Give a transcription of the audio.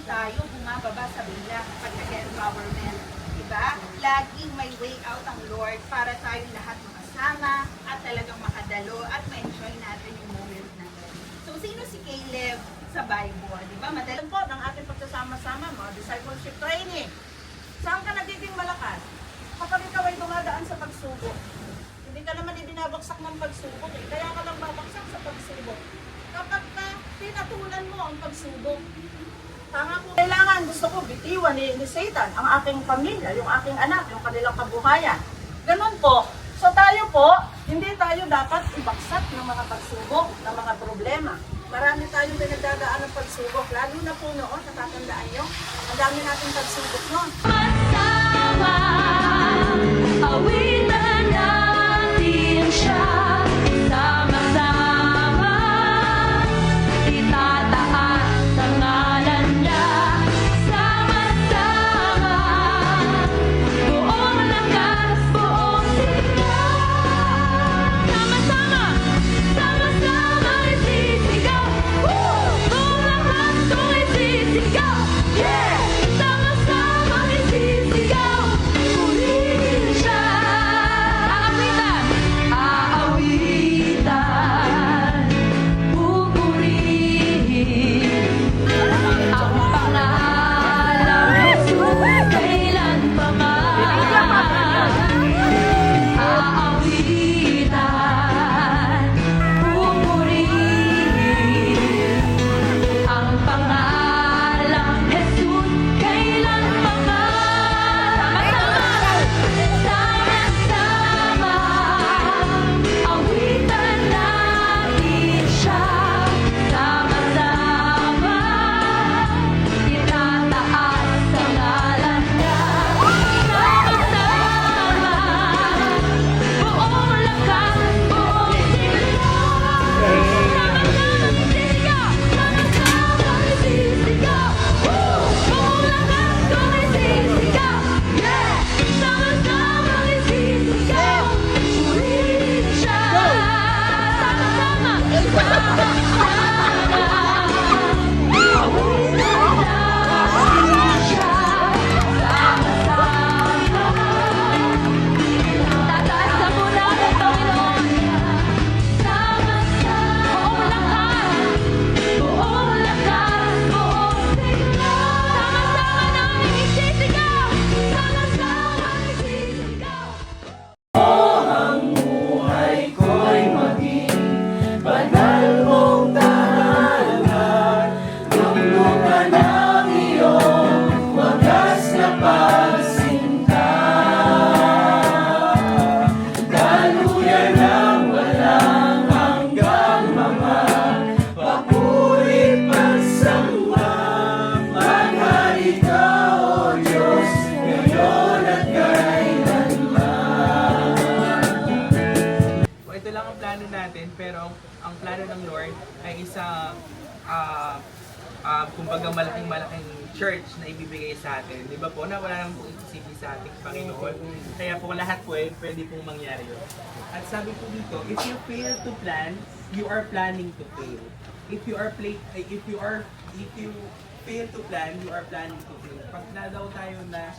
tayo bumababa sa bigla kapag nag-empowerment. Diba? Laging may way out ang Lord para tayong lahat makasama at talagang makadalo at ma-enjoy natin yung moment natin. So, sino si Caleb sa Bible? Diba? Madalang po ng ating pagsasama-sama mo, discipleship training. Saan ka nagiging malakas? Kapag ikaw ay dumadaan sa pagsubok. Hindi ka naman ibinabagsak ng pagsubok eh. Kaya ka lang babagsak sa pagsubok. Kapag ka pinatulan mo ang pagsubok, tama po. Kailangan, gusto ko bitiwan ni Satan ang aking pamilya, yung aking anak, yung kanilang kabuhayan. Ganun po. So tayo po, hindi tayo dapat ibagsak ng mga pagsubok, ng mga problema. Marami tayong pinagdadaan ng pagsubok, lalo na po noon, natatandaan nyo, ang dami nating pagsubok noon. Masama, awitan natin siya. Sama-sama, itataas ang ngalan niya. Sama-sama, buong lakas, buong sigla. Sama-sama, sama-sama isisigaw. Buong lakas kong isisigaw. Yeah! Sama-sama isisigaw. Purihin siya. Aawitan, pupurihin ang pangalang Jesus kailan pa man. Aawitan, pupurihin ang pangalang Jesus kailan pa man. Sama-sama, awitan natin siya. Sama-sama, itataas ang ngalan niya. Sama-sama, buong lakas, buong sigla. Sama-sama isisigaw. Buong lakas kong isisigaw. Yeah! Sama-sama isisigaw. Purihin siya. Sama-sama, sama-sama, awitan natin siya. Sama-sama, tataas na po natin, Panginoon. Sama-sama, buong lakas, buong sigla. Sama-sama namin isisigaw. Sama-sama isisigaw. Ito lang ang plano natin, pero ang plano ng Lord ay isang kumbaga malaking church na ibibigay sa atin. Di ba po, na wala nang imposible sa ating Panginoon. Kaya po lahat po pwede pong mangyari yun. At sabi po dito, if you fail to plan, you are planning to fail. If you fail to plan, you are planning to fail. Pag na daw tayo na